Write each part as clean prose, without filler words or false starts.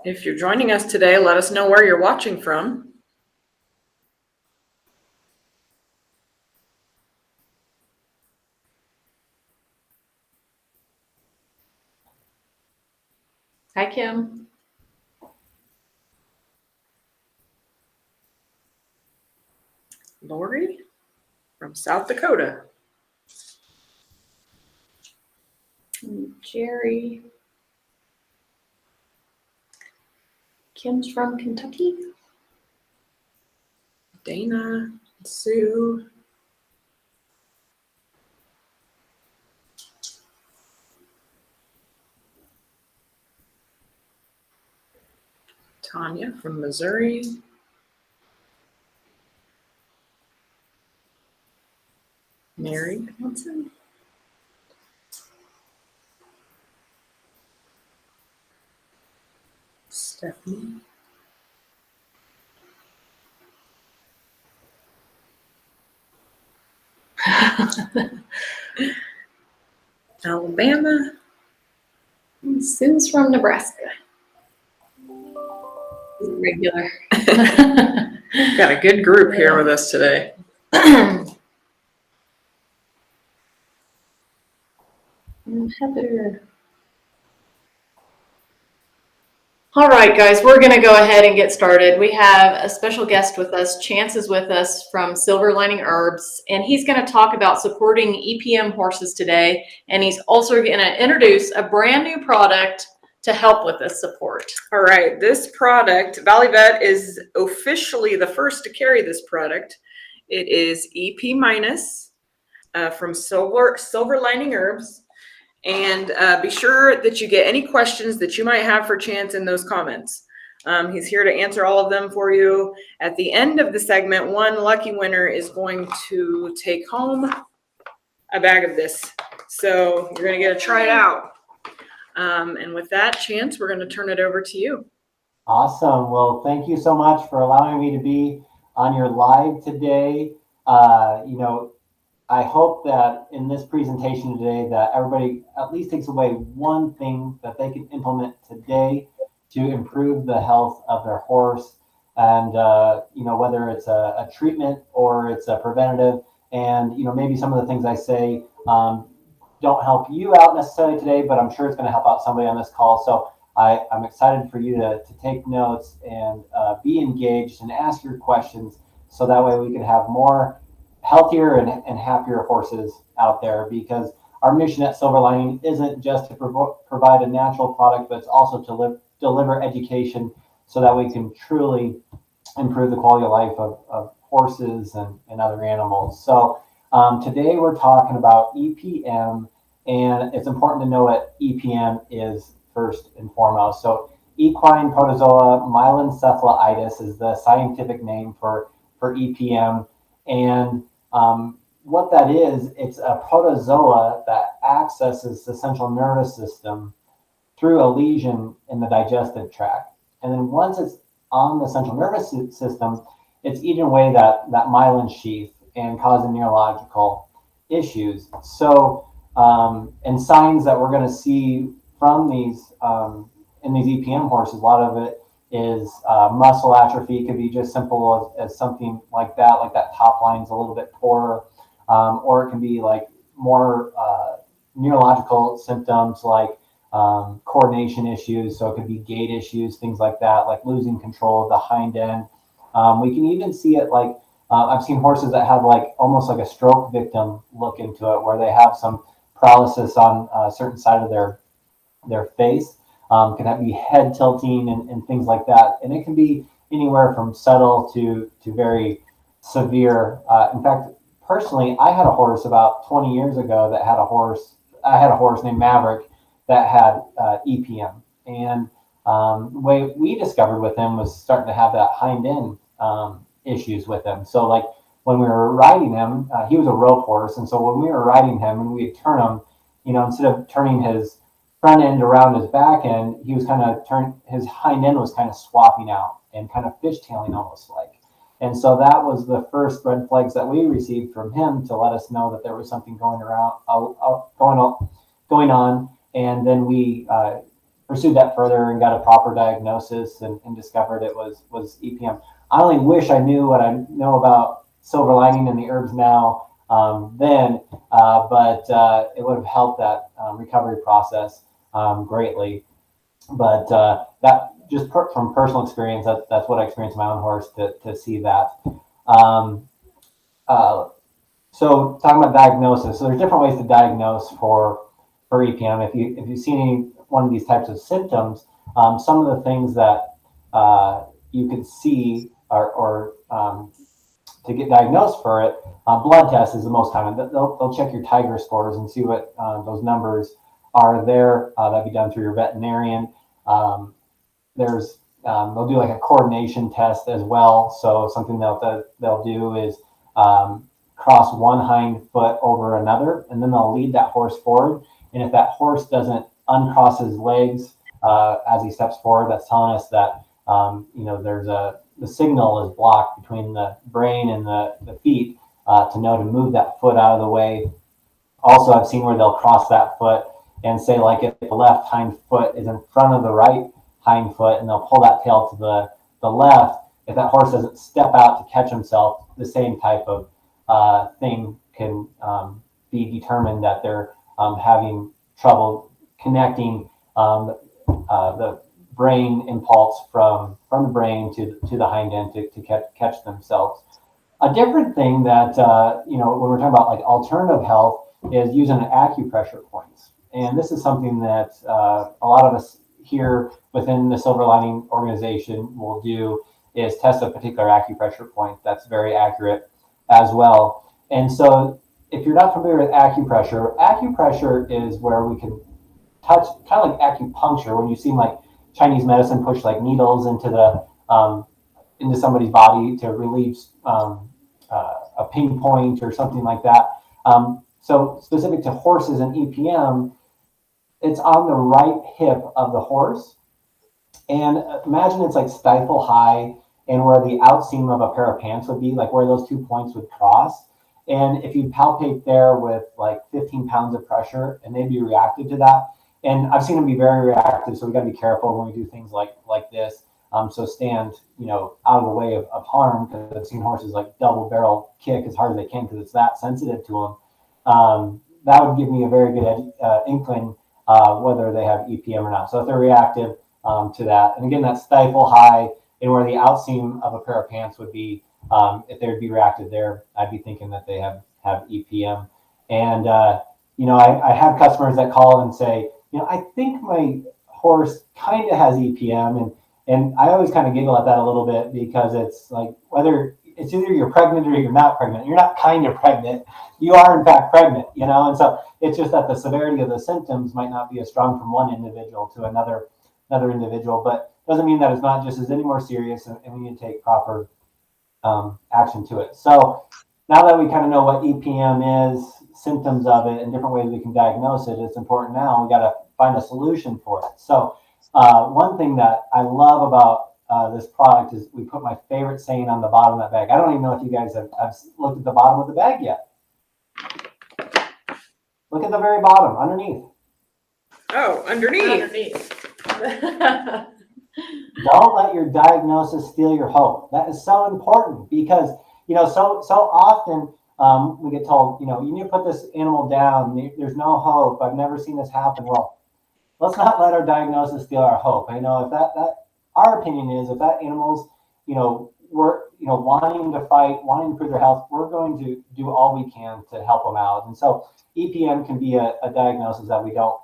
If you're joining us today, let us know where you're watching from. Hi, Kim. Lori from South Dakota. And Jerry. Kim's from Kentucky. Dana, Sue. Tanya from Missouri. Mary Johnson. Stephanie. Alabama. Sue's from Nebraska. Regular. Got a good group here with us today. Heather. All right, guys, we're going to go ahead and get started. We have a special guest with us. Chance is with us from Silver Lining Herbs, and he's going to talk about supporting EPM horses today. And he's also going to introduce a brand new product to help with this support. All right, this product, ValleyVet is officially the first to carry this product. It is EPMinus from Silver Lining Herbs. And be sure that you get any questions that you might have for Chance in those comments. He's here to answer all of them for you. At the end of the segment, one lucky winner is going to take home a bag of this. So you're going to get to try it out. And with that, Chance, we're going to turn it over to you. Awesome. Well, thank you so much for allowing me to be on your live today. I hope that in this presentation today that everybody at least takes away one thing that they can implement today to improve the health of their horse. And, whether it's a treatment or it's a preventative, and, maybe some of the things I say don't help you out necessarily today, but I'm sure it's going to help out somebody on this call. So I'm excited for you to take notes and be engaged and ask your questions, so that way we can have more healthier and happier horses out there, because our mission at Silver Lining isn't just to provide a natural product, but it's also to deliver education so that we can truly improve the quality of life of horses and other animals. So today we're talking about EPM, and it's important to know what EPM is first and foremost. So equine protozoa myelencephalitis is the scientific name for EPM. And what that is, it's a protozoa that accesses the central nervous system through a lesion in the digestive tract. And then once it's on the central nervous system, it's eating away that myelin sheath and causing neurological issues. So, and signs that we're going to see from these in these EPM horses, a lot of it is muscle atrophy. It could be just simple as something like that top line's a little bit poorer, or it can be like more neurological symptoms like coordination issues. So it could be gait issues, things like that, like losing control of the hind end. We can even see it like I've seen horses that have like almost like a stroke victim look into it, where they have some paralysis on a certain side of their face. Can be head tilting and things like that. And it can be anywhere from subtle to very severe. In fact, personally, I had a horse about 20 years ago that had a horse. I had a horse named Maverick that had EPM. And the way we discovered with him was starting to have that hind end issues with him. So like when we were riding him, he was a rope horse. And so when we were riding him and we'd turn him, instead of turning his front end around his back end, he was his hind end was kind of swapping out and kind of fishtailing almost like. And so that was the first red flags that we received from him to let us know that there was something going on. And then we pursued that further and got a proper diagnosis and discovered it was EPM. I only wish I knew what I know about silver lining and the herbs now then, but it would have helped that recovery process greatly. But that just from personal experience, that's what I experienced in my own horse to see that. So talking about diagnosis, so there's different ways to diagnose for EPM. If you see any one of these types of symptoms, some of the things that you can see or to get diagnosed for it, blood test is the most common. They'll check your Tiger scores and see what those numbers are there. That'd be done through your veterinarian. They'll do like a coordination test as well. So something they'll do is cross one hind foot over another, and then they'll lead that horse forward. And if that horse doesn't uncross his legs as he steps forward, that's telling us that there's the signal is blocked between the brain and the feet to know to move that foot out of the way. Also, I've seen where they'll cross that foot and say, like, if the left hind foot is in front of the right hind foot, and they'll pull that tail to the left. If that horse doesn't step out to catch himself, the same type of thing can be determined that they're having trouble connecting the brain impulse from the brain to the hind end to catch themselves. A different thing that when we're talking about like alternative health is using acupressure points, and this is something that a lot of us here within the Silver Lining organization will do is test a particular acupressure point that's very accurate as well. And so if you're not familiar with acupressure is where we can touch, kind of like acupuncture, when you see like Chinese medicine push like needles into somebody's body to relieve a pain point or something like that. So specific to horses and EPM, it's on the right hip of the horse. And imagine it's like stifle high and where the outseam of a pair of pants would be, like where those 2 points would cross. And if you palpate there with like 15 pounds of pressure, and they'd be reactive to that. And I've seen them be very reactive, so we got to be careful when we do things like this. So stand, out of the way of harm, because I've seen horses like double barrel kick as hard as they can because it's that sensitive to them. That would give me a very good inkling whether they have EPM or not. So if they're reactive to that, and again, that stifle high and where the outseam of a pair of pants would be, if they would be reactive there, I'd be thinking that they have EPM. And I have customers that call and say, I think my horse kind of has EPM, and I always kind of giggle at that a little bit because it's like whether it's either you're pregnant or you're not pregnant. You're not kind of pregnant. You are in fact pregnant, and so it's just that the severity of the symptoms might not be as strong from one individual to another individual, but doesn't mean that it's not just as any more serious, and we need to take proper action to it. So now that we kind of know what EPM is, symptoms of it, and different ways we can diagnose it, it's important now we got to find a solution for it. So one thing that I love about this product is we put my favorite saying on the bottom of that bag. I don't even know if you guys have looked at the bottom of the bag yet. Look at the very bottom, underneath. Oh, underneath. Don't let your diagnosis steal your hope. That is so important because, so often we get told, you need to put this animal down. There's no hope. I've never seen this happen. Well, let's not let our diagnosis steal our hope. I know if that our opinion is if that animal's, wanting to fight, wanting to improve their health, we're going to do all we can to help them out. And so EPM can be a diagnosis that we don't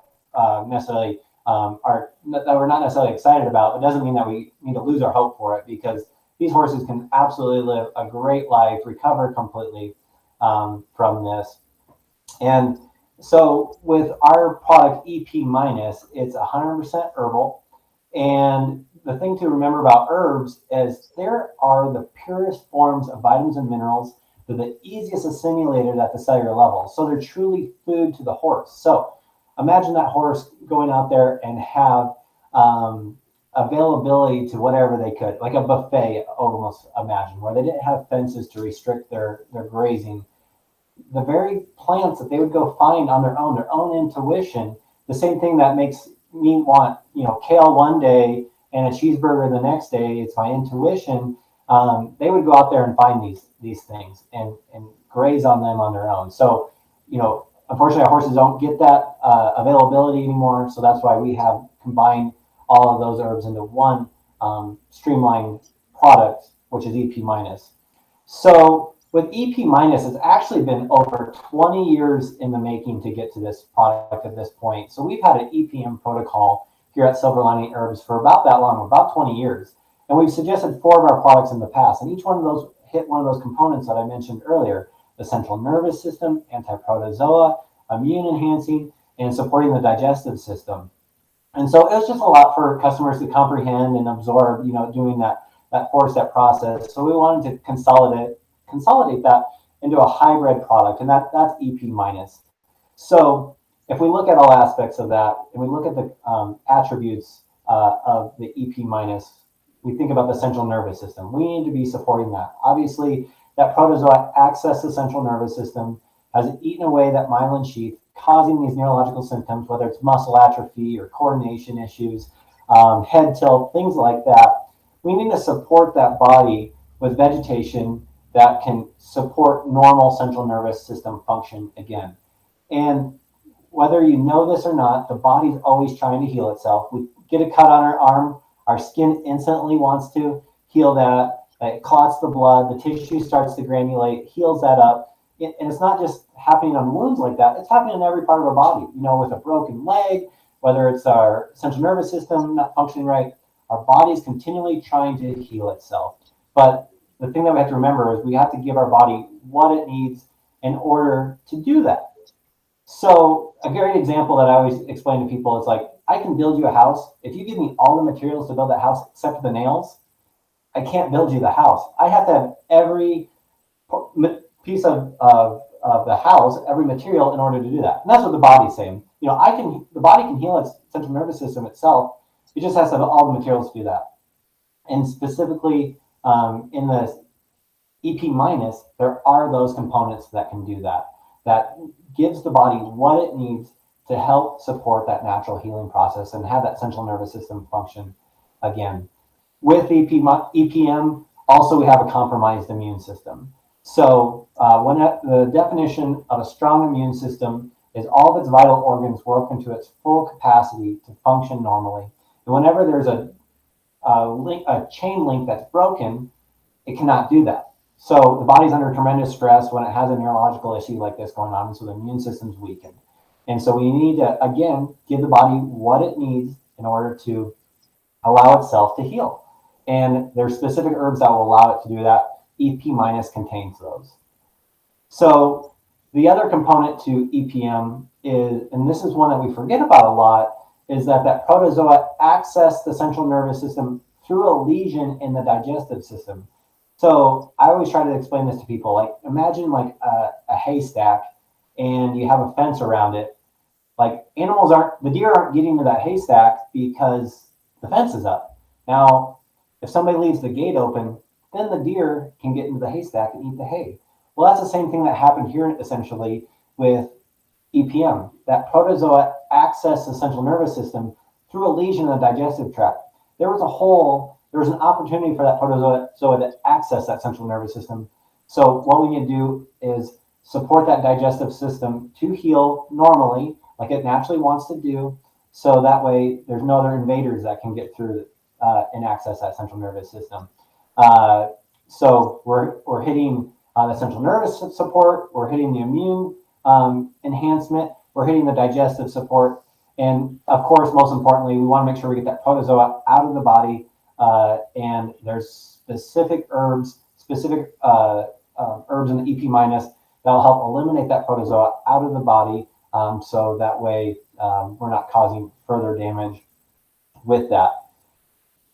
necessarily that we're not necessarily excited about, but doesn't mean that we need to lose our hope for it, because these horses can absolutely live a great life, recover completely from this. And so with our product EPMinus, it's 100% herbal. And the thing to remember about herbs is there are the purest forms of vitamins and minerals. They're the easiest assimilated at the cellular level. So they're truly food to the horse. So imagine that horse going out there and have availability to whatever they could, like a buffet, almost imagine, where they didn't have fences to restrict their grazing. The very plants that they would go find on their own intuition, the same thing that makes me want, kale one day and a cheeseburger the next day, it's my intuition. They would go out there and find these things and graze on them on their own. So, unfortunately, our horses don't get that availability anymore. So that's why we have combined all of those herbs into one streamlined product, which is EPMinus. So with EPMinus, it's actually been over 20 years in the making to get to this product at this point. So we've had an EPM protocol here at Silver Lining Herbs for about that long, about 20 years. And we've suggested 4 of our products in the past. And each one of those hit one of those components that I mentioned earlier: the central nervous system, anti-protozoa, immune enhancing, and supporting the digestive system. And so it was just a lot for customers to comprehend and absorb, doing that 4-step process. So we wanted to consolidate that into a hybrid product, and that's EPMinus. So if we look at all aspects of that, and we look at the attributes of the EPMinus, we think about the central nervous system. We need to be supporting that. Obviously, that protozoa access the central nervous system, has eaten away that myelin sheath, causing these neurological symptoms, whether it's muscle atrophy or coordination issues, head tilt, things like that. We need to support that body with vegetation that can support normal central nervous system function again. And whether you know this or not, the body's always trying to heal itself. We get a cut on our arm, our skin instantly wants to heal that. It clots the blood, the tissue starts to granulate, heals that up. And it's not just happening on wounds like that, it's happening in every part of our body. With a broken leg, whether it's our central nervous system not functioning right, our body's continually trying to heal itself. But the thing that we have to remember is we have to give our body what it needs in order to do that. So a great example that I always explain to people is like, I can build you a house. If you give me all the materials to build that house except for the nails, I can't build you the house. I have to have every piece of the house, every material in order to do that. And that's what the body's saying. The body can heal its central nervous system itself. It just has to have all the materials to do that. And specifically in the EPMinus, there are those components that can do that. That gives the body what it needs to help support that natural healing process and have that central nervous system function again. With EPM, also we have a compromised immune system. So when the definition of a strong immune system is all of its vital organs work into its full capacity to function normally. And whenever there's a chain link that's broken, it cannot do that. So the body's under tremendous stress when it has a neurological issue like this going on, and so the immune system's weakened. And so we need to, again, give the body what it needs in order to allow itself to heal. And there's specific herbs that will allow it to do that. EPMinus contains those. So the other component to EPM is, and this is one that we forget about a lot, is that protozoa access the central nervous system through a lesion in the digestive system. So I always try to explain this to people. Like, imagine like a haystack and you have a fence around it. Like, the deer aren't getting to that haystack because the fence is up. Now, if somebody leaves the gate open, then the deer can get into the haystack and eat the hay. Well, that's the same thing that happened here essentially with EPM. That protozoa access the central nervous system through a lesion in the digestive tract. There was a hole, there was an opportunity for that protozoa to access that central nervous system. So what we need to do is support that digestive system to heal normally, like it naturally wants to do, so that way there's no other invaders that can get through and access that central nervous system. So we're hitting the central nervous support, we're hitting the immune enhancement, we're hitting the digestive support, and of course, most importantly, we want to make sure we get that protozoa out of the body. And there's specific herbs in the EPMinus that will help eliminate that protozoa out of the body, so that way we're not causing further damage with that.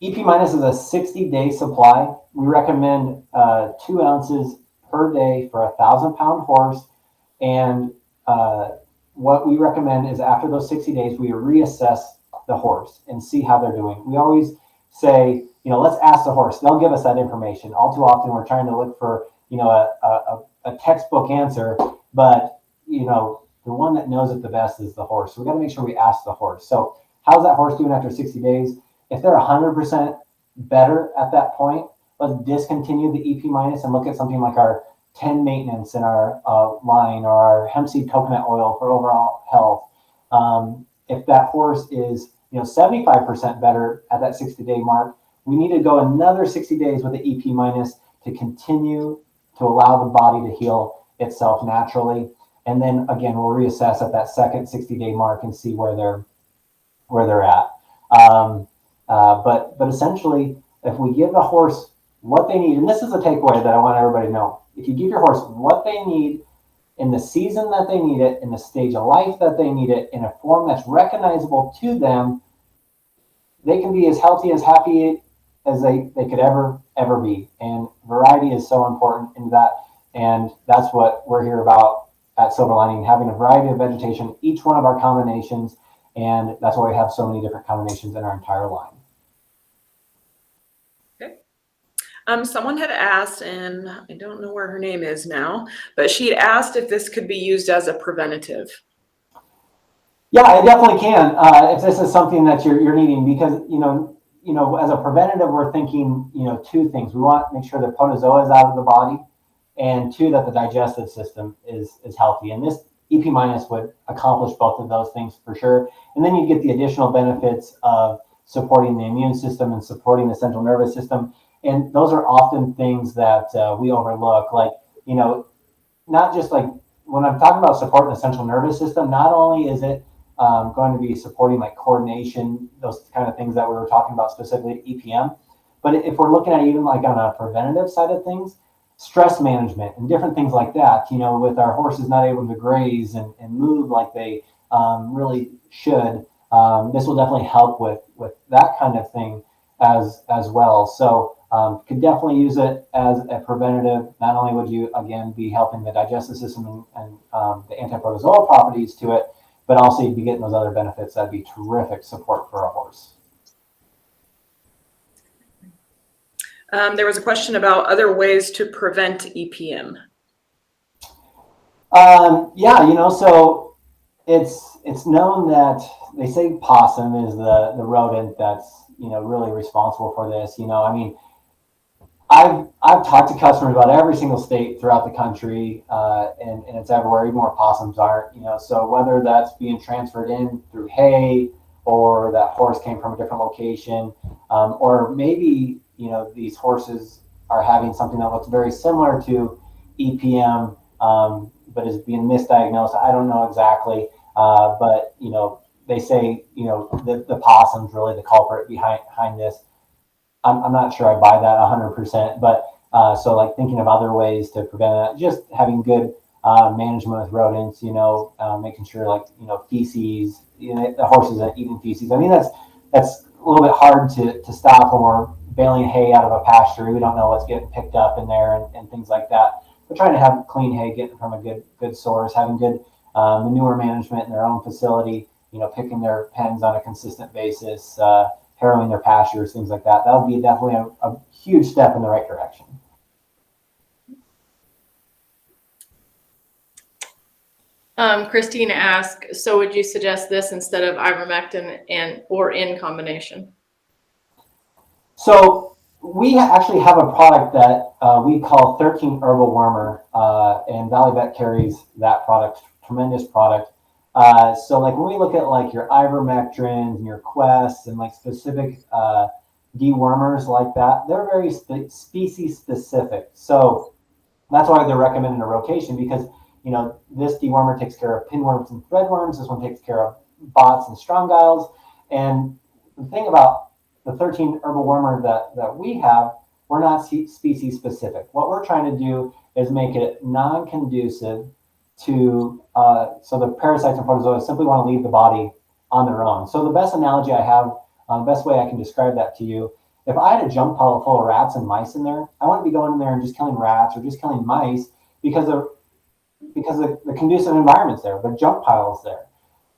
EPMinus is a 60-day supply. We recommend 2 ounces per day for a 1,000-pound horse. And what we recommend is after those 60 days, we reassess the horse and see how they're doing. We always say, let's ask the horse. They'll give us that information. All too often, we're trying to look for, a textbook answer, but, the one that knows it the best is the horse. So we got to make sure we ask the horse. So how's that horse doing after 60 days? If they're 100% better at that point, let's discontinue the EPMinus and look at something like our 10 maintenance in our line, or our hemp seed coconut oil for overall health. If that horse is 75% better at that 60-day mark, we need to go another 60 days with the EPMinus to continue to allow the body to heal itself naturally. And then again, we'll reassess at that second 60-day mark and see where they're at. But essentially, if we give the horse what they need, and this is a takeaway that I want everybody to know, if you give your horse what they need in the season that they need it, in the stage of life that they need it, in a form that's recognizable to them, they can be as healthy, as happy as they could ever be. And variety is so important in that. And that's what we're here about at Silver Lining, having a variety of vegetation, each one of our combinations. And that's why we have so many different combinations in our entire line. Someone had asked, and I don't know where her name is now, but she had asked if this could be used as a preventative. Yeah, it definitely can. If this is something that you're needing, because as a preventative, we're thinking two things. We want to make sure that protozoa is out of the body, and two, that the digestive system is healthy. And this EPMinus would accomplish both of those things for sure. And then you get the additional benefits of supporting the immune system and supporting the central nervous system. And those are often things that we overlook. Like, not just like when I'm talking about supporting the central nervous system, not only is it going to be supporting like coordination, those kind of things that we were talking about specifically EPM, but if we're looking at even like on a preventative side of things, stress management and different things like that, with our horses not able to graze and move like they really should, this will definitely help with that kind of thing as well. So could definitely use it as a preventative. Not only would you, again, be helping the digestive system and the antiprotozoal properties to it, but also you'd be getting those other benefits. That'd be terrific support for a horse. There was a question about other ways to prevent EPM. So it's known that they say possum is the rodent that's really responsible for this. I've talked to customers about every single state throughout the country, and it's everywhere. Even where possums aren't, So whether that's being transferred in through hay, or that horse came from a different location, or maybe these horses are having something that looks very similar to EPM, but is being misdiagnosed. I don't know exactly, but they say the possum's really the culprit behind this. I'm not sure I buy that 100%, but so like thinking of other ways to prevent it, just having good management with rodents, making sure like feces, the horses are eating feces. I mean that's a little bit hard to stop when we're baling hay out of a pasture. We don't know what's getting picked up in there and things like that. We're trying to have clean hay, getting from a good source, having good manure management in their own facility, picking their pens on a consistent basis, harrowing their pastures, things like that. That would be definitely a huge step in the right direction. Christina asked, so would you suggest this instead of ivermectin or in combination? So we actually have a product that we call 13 Herbal Wormer, and Valley Vet carries that product, tremendous product. So like when we look at like your ivermectrins and your quests and like specific dewormers like that, they're very species specific. So that's why they're recommended a rotation, because this dewormer takes care of pinworms and threadworms. This one takes care of bots and strongyles. And the thing about the 13 Herbal Wormer that we have, we're not species specific. What we're trying to do is make it non-conducive to, so the parasites and protozoa simply want to leave the body on their own. So the best analogy I have, the best way I can describe that to you, if I had a junk pile full of rats and mice in there, I wouldn't be going in there and just killing rats or just killing mice because the conducive environment's there, the junk pile is there.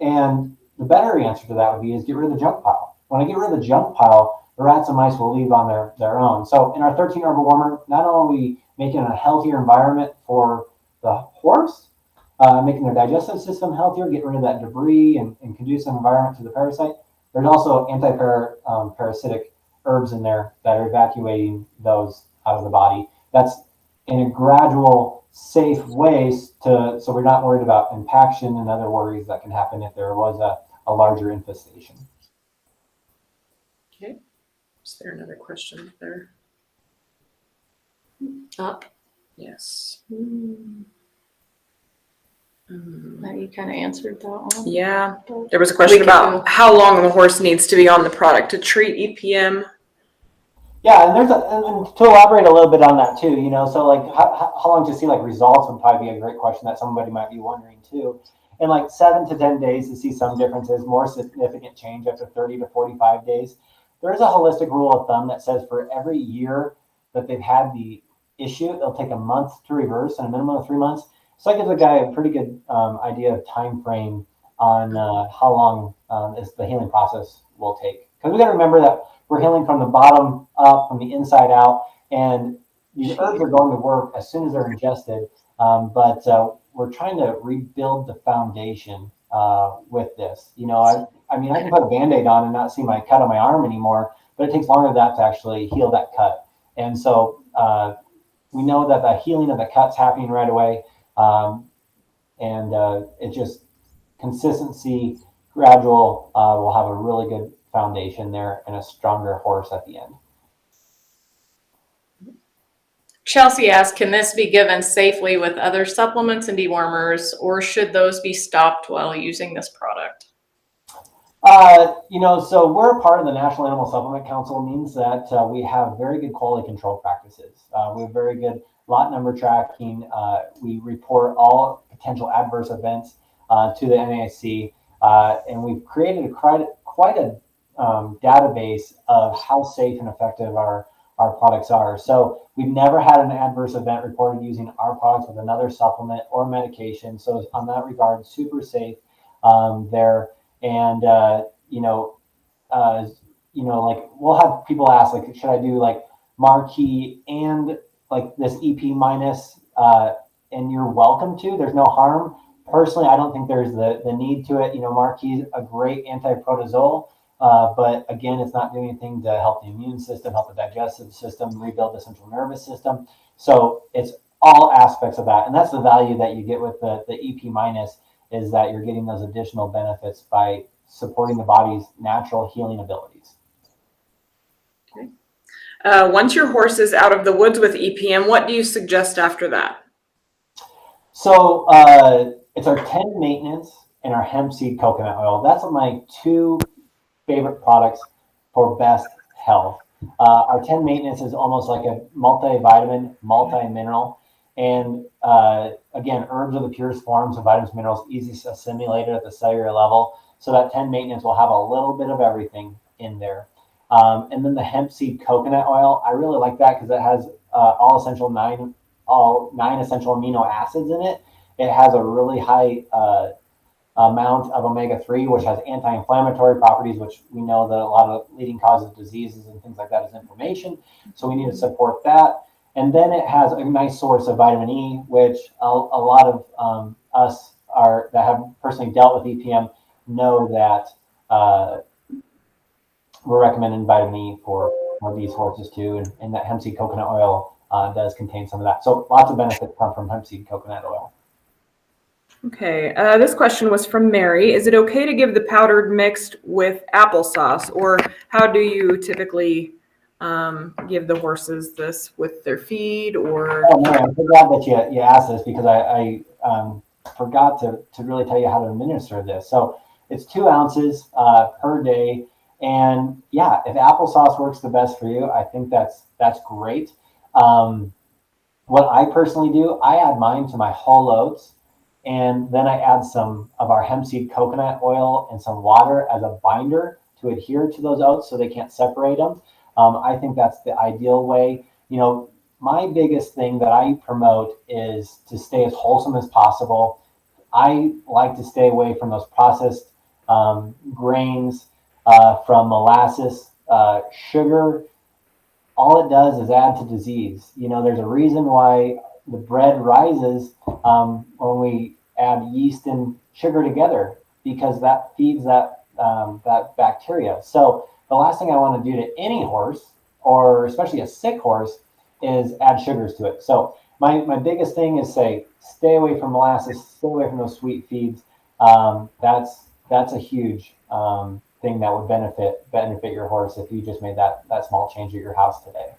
And the better answer to that would be is get rid of the junk pile. When I get rid of the junk pile, the rats and mice will leave on their own. So in our 13 Herbal Wormer, not only are we making a healthier environment for the horse, making their digestive system healthier, getting rid of that debris and conducive environment to the parasite, There's also anti-parasitic herbs in there that are evacuating those out of the body. That's in a gradual, safe ways so we're not worried about impaction and other worries that can happen if there was a larger infestation. Okay. Is there another question there? Up. Yes. You kind of answered that one. Yeah. There was a question about how long the horse needs to be on the product to treat EPM. Yeah, and and to elaborate a little bit on that too, so like how long to see like results would probably be a great question that somebody might be wondering too. In like 7 to 10 days to see some differences, more significant change after 30 to 45 days. There is a holistic rule of thumb that says for every year that they've had the issue, it'll take a month to reverse and a minimum of 3 months. So that gives a guy a pretty good idea of time frame on how long is the healing process will take. Because we got to remember that we're healing from the bottom up, from the inside out, and these herbs are going to work as soon as they're ingested. But we're trying to rebuild the foundation with this. I mean, I can put a Band-Aid on and not see my cut on my arm anymore, but it takes longer than that to actually heal that cut. And so we know that the healing of the cut's happening right away, and it just consistency, gradual, will have a really good foundation there and a stronger horse at the end. Chelsea asked, can this be given safely with other supplements and dewormers, or should those be stopped while using this product? So we're a part of the National Animal Supplement Council. It means that we have very good quality control practices. We have very good lot number tracking. We report all potential adverse events to the NAIC, and we've created quite a database of how safe and effective our products are. So we've never had an adverse event reported using our products with another supplement or medication. So on that regard, super safe there. And like we'll have people ask, like, should I do like Marquee and like this EPMinus? And you're welcome to. There's no harm. Personally, I don't think there's the need to it. Marquee's a great anti-protozoal, but again, it's not doing anything to help the immune system, help the digestive system, rebuild the central nervous system. So it's all aspects of that, and that's the value that you get with the EPMinus, is that you're getting those additional benefits by supporting the body's natural healing abilities. Okay. Once your horse is out of the woods with EPM, what do you suggest after that? So it's our 10 maintenance and our hemp seed coconut oil. That's my 2 favorite products for best health. Our 10 maintenance is almost like a multivitamin, multi-mineral. And again, herbs are the purest forms of vitamins, minerals, easy assimilated at the cellular level. So that 10 maintenance will have a little bit of everything in there. And then the hemp seed coconut oil, I really like that because it has all 9 essential amino acids in it. It has a really high amount of omega-3, which has anti-inflammatory properties, which we know that a lot of leading causes of diseases and things like that is inflammation. So we need to support that. And then it has a nice source of vitamin E, which a lot of us that have personally dealt with EPM know that we're recommending vitamin E for these horses too. And that hemp seed coconut oil does contain some of that. So lots of benefits come from hemp seed coconut oil. Okay, this question was from Mary. Is it okay to give the powdered mixed with applesauce, or how do you typically give the horses this with their feed? Or oh, Mary, I'm so glad that you asked this, because I forgot to really tell you how to administer this. So it's 2 ounces per day, and yeah, if applesauce works the best for you, I think that's great. What I personally do, I add mine to my whole oats. And then I add some of our hemp seed coconut oil and some water as a binder to adhere to those oats so they can't separate them. I think that's the ideal way. My biggest thing that I promote is to stay as wholesome as possible. I like to stay away from those processed grains, from molasses, sugar. All it does is add to disease. There's a reason why the bread rises when we add yeast and sugar together, because that feeds that that bacteria. So the last thing I want to do to any horse, or especially a sick horse, is add sugars to it. So my biggest thing is say, stay away from molasses, stay away from those sweet feeds. That's a huge thing that would benefit your horse if you just made that small change at your house today.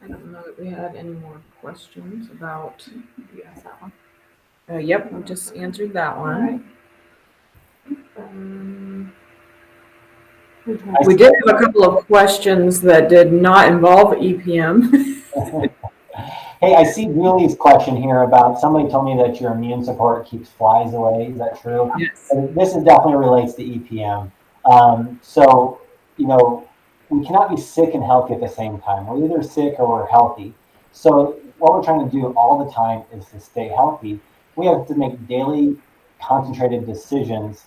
I don't know that we had any more questions about. You asked that one. Yep, we just answered that All right. one. We did have a couple of questions that did not involve EPM. Hey, I see Julie's question here about somebody told me that your immune support keeps flies away. Is that true? Yes. And this is definitely relates to EPM. So, we cannot be sick and healthy at the same time. We're either sick or we're healthy. So what we're trying to do all the time is to stay healthy. We have to make daily concentrated decisions,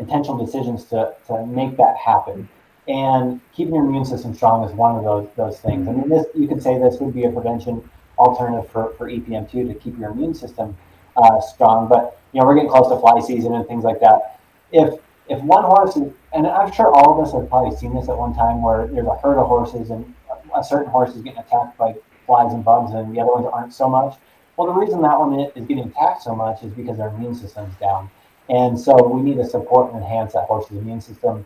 intentional decisions to make that happen. And keeping your immune system strong is one of those things. I mean, you could say this would be a prevention alternative for EPM too, to keep your immune system strong. But we're getting close to fly season and things like that. If one horse is, and I'm sure all of us have probably seen this at one time, where there's a herd of horses and a certain horse is getting attacked by flies and bugs and the other ones aren't so much. Well, the reason that one is getting attacked so much is because their immune system's down. And so we need to support and enhance that horse's immune system.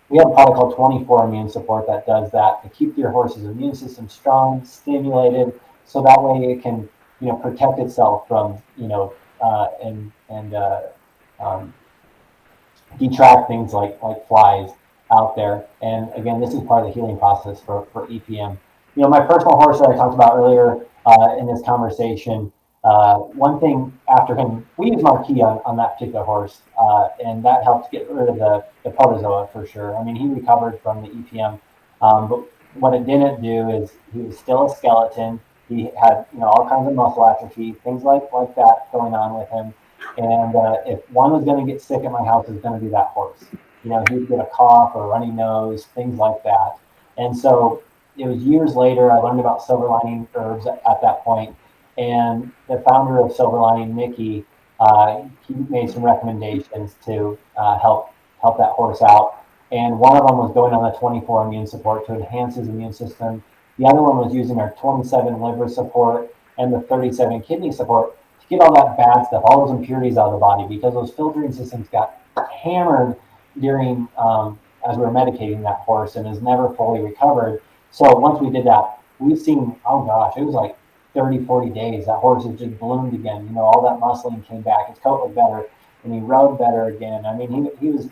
We have a product called 24 Immune Support that does that to keep your horse's immune system strong, stimulated, so that way it can, protect itself from, detract things like flies out there. And again, this is part of the healing process for EPM. My personal horse that I talked about earlier in this conversation, one thing after him, we used Marquis on that particular horse, and that helped get rid of the protozoa for sure. I mean, he recovered from the EPM, but what it didn't do is he was still a skeleton. He had, all kinds of muscle atrophy, things like that going on with him. And if one was going to get sick at my house, it was going to be that horse. He'd get a cough or a runny nose, things like that. And so it was years later, I learned about silver lining herbs at that point. And the founder of Silver Lining, Mickey, he made some recommendations to help that horse out. And one of them was going on the 24 immune support to enhance his immune system. The other one was using our 27 liver support and the 37 kidney support to get all that bad stuff, all those impurities out of the body, because those filtering systems got hammered during as we were medicating that horse and has never fully recovered. So once we did that, we've seen, oh gosh, it was like 30, 40 days, that horse has just bloomed again. all that muscling came back. His coat looked better, and he rode better again. I mean, he was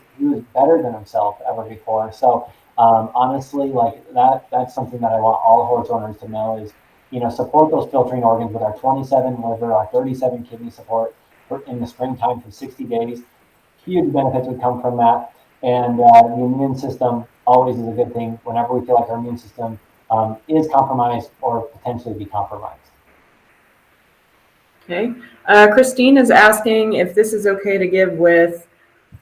better than himself ever before. So honestly, like that's something that I want all horse owners to know is, support those filtering organs with our 27 liver, our 37 kidney support in the springtime for 60 days. Huge benefits would come from that. And the immune system always is a good thing whenever we feel like our immune system is compromised or potentially be compromised. Okay. Christine is asking if this is okay to give with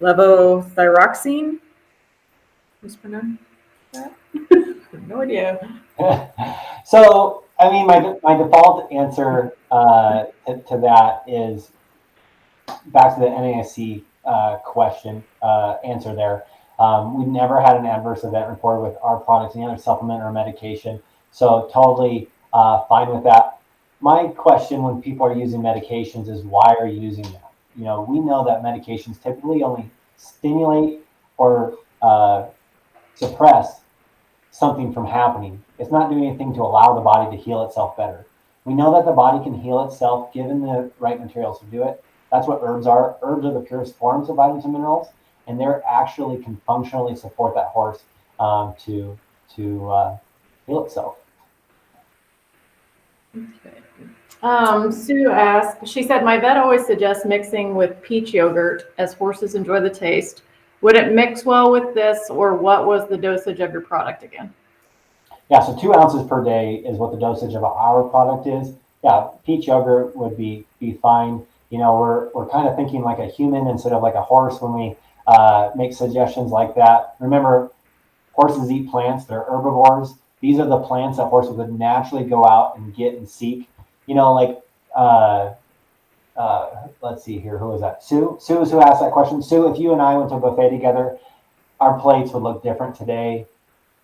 levothyroxine. Mispronounce that? No idea. So, I mean, my default answer to that is back to the NASC question answer there. We've never had an adverse event reported with our products, any other supplement or medication. So totally fine with that. My question when people are using medications is, why are you using that? We know that medications typically only stimulate or suppress something from happening. It's not doing anything to allow the body to heal itself better. We know that the body can heal itself given the right materials to do it. That's what herbs are. Herbs are the purest forms of vitamins and minerals, and they actually can functionally support that horse to heal itself. Okay. Sue asked, she said, my vet always suggests mixing with peach yogurt as horses enjoy the taste. Would it mix well with this, or what was the dosage of your product again? Yeah, so 2 ounces per day is what the dosage of our product is. Yeah, peach yogurt would be fine. We're kind of thinking like a human instead of like a horse when we make suggestions like that. Remember, horses eat plants, they're herbivores. These are the plants that horses would naturally go out and get and seek. let's see here, who was that? Sue is who asked that question. Sue, if you and I went to a buffet together, our plates would look different today,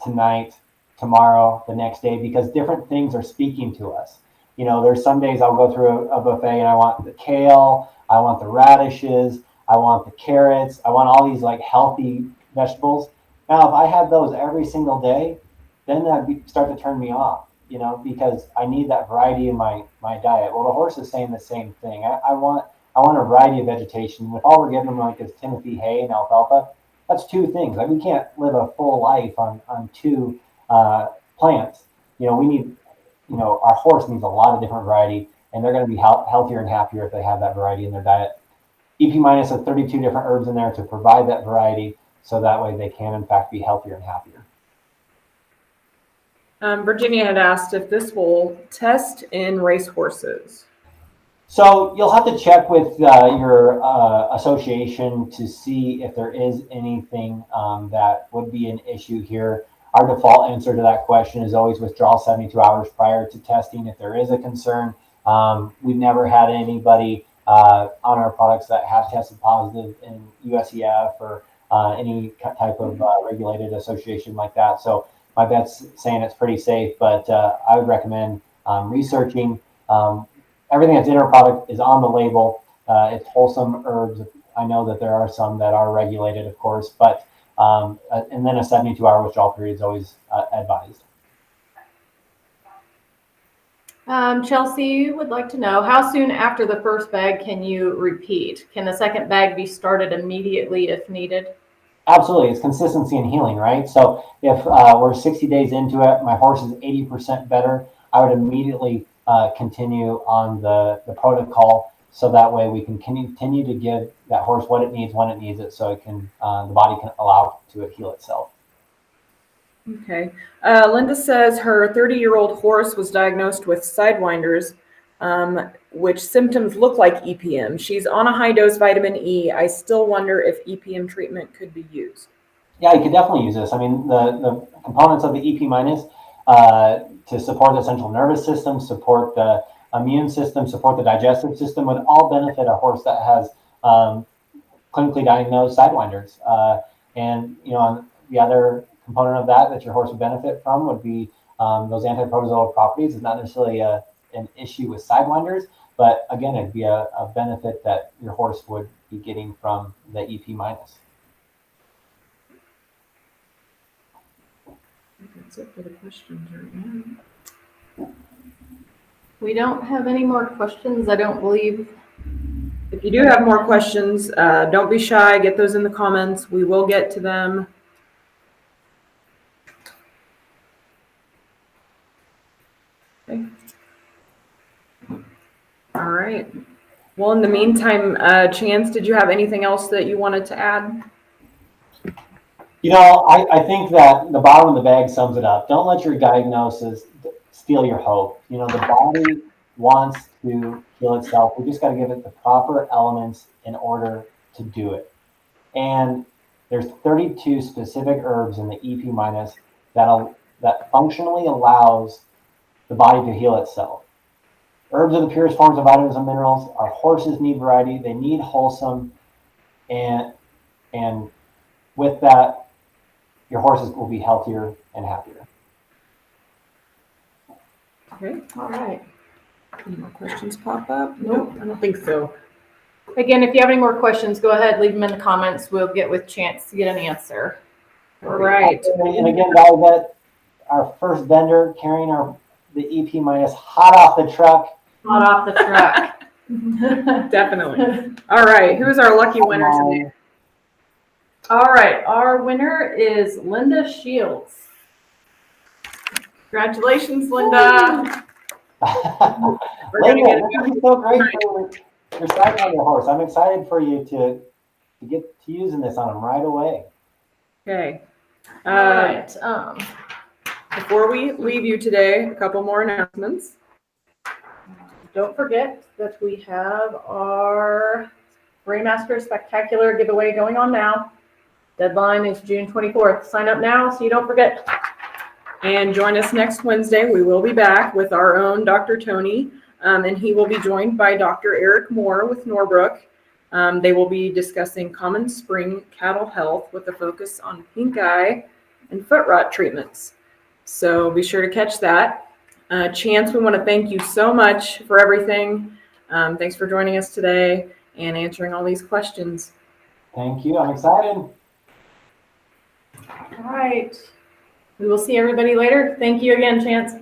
tonight, tomorrow, the next day, because different things are speaking to us. You know, there's some days I'll go through a buffet and I want the kale, I want the radishes, I want the carrots, I want all these like healthy vegetables. Now, if I had those every single day, then that'd start to turn me off, you know, because I need that variety in my diet. Well, the horse is saying the same thing. I want a variety of vegetation. If all we're giving them like is Timothy hay and alfalfa, that's two things. Like we can't live a full life on two plants. You know, we need, you know, our horse needs a lot of different variety, and they're going to be healthier and happier if they have that variety in their diet. EPMinus has 32 different herbs in there to provide that variety, so that way they can in fact be healthier and happier. Virginia had asked if this will test in race horses. So you'll have to check with your association to see if there is anything that would be an issue here. Our default answer to that question is always withdraw 72 hours prior to testing if there is a concern. We've never had anybody on our products that have tested positive in USEF or any type of regulated association like that. So my bet's saying it's pretty safe, but I would recommend researching. Everything that's in our product is on the label. It's wholesome herbs. I know that there are some that are regulated, of course, but and then a 72-hour withdrawal period is always advised. Chelsea would like to know, how soon after the first bag can you repeat? Can the second bag be started immediately if needed? Absolutely. It's consistency and healing, right? So if we're 60 days into it, my horse is 80% better, I would immediately continue on the protocol, so that way we can continue to give that horse what it needs when it needs it, so it can the body can allow to heal itself. Okay. Linda says her 30-year-old horse was diagnosed with sidewinders, which symptoms look like EPM. She's on a high-dose vitamin E. I still wonder if EPM treatment could be used. Yeah, you could definitely use this. I mean, the components of the EPMinus to support the central nervous system, support the immune system, support the digestive system would all benefit a horse that has clinically diagnosed sidewinders. And, you know, the other component of that your horse would benefit from would be those anti-protozoal properties. It's not necessarily an issue with sidewinders, but again, it'd be a benefit that your horse would be getting from the EPMinus. That's it for the questions right now. We don't have any more questions, I don't believe. If you do have more questions, don't be shy. Get those in the comments. We will get to them. Okay. All right. Well, in the meantime, Chance, did you have anything else that you wanted to add? You know, I think that the bottom of the bag sums it up. Don't let your diagnosis steal your hope. You know, the body wants to heal itself. We just got to give it the proper elements in order to do it. And there's 32 specific herbs in the EPMinus that functionally allows the body to heal itself. Herbs are the purest forms of vitamins and minerals. Our horses need variety. They need wholesome. And with that, your horses will be healthier and happier. Okay. All right. Any more questions pop up? Nope, I don't think so. Again, if you have any more questions, go ahead, leave them in the comments. We'll get with Chance to get an answer. All right. And again, guys, our first vendor carrying the EPMinus hot off the truck. Hot off the truck. Definitely. All right. Who's our lucky winner today? All right. Our winner is Linda Shields. Congratulations, Linda. We're gonna get Linda, this is so great for your sidewinder horse. I'm excited for you to get to using this on him right away. Okay. All right. Before we leave you today, a couple more announcements. Don't forget that we have our Raymaster Spectacular giveaway going on now. Deadline is June 24th. Sign up now so you don't forget. And join us next Wednesday. We will be back with our own Dr. Tony and he will be joined by Dr. Eric Moore with Norbrook. They will be discussing common spring cattle health with a focus on pink eye and foot rot treatments. So be sure to catch that. Chance, we want to thank you so much for everything. Thanks for joining us today and answering all these questions. Thank you. I'm excited. All right. We will see everybody later. Thank you again, Chance.